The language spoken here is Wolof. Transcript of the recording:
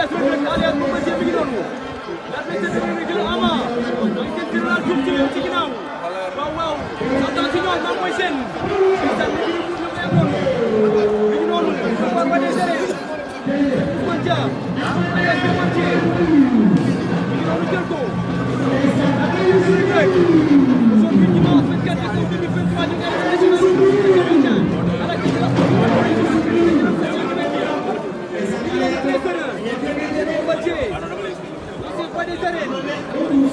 alias Bombardier mi ngi noonu l'adversaire de Reug Ama mooy seen général Diouf ci ginnaaw waaw waaw attention maa mooy seen ndeysaan mi ngi noonu Bombardier Ousmane Dia alias Bombardier mi ngi noonu jël ko aujourd'hui dimanche 24 décembre 2023 ñu ngi à la tête de la Bombardier, l'ancien roi des arènes.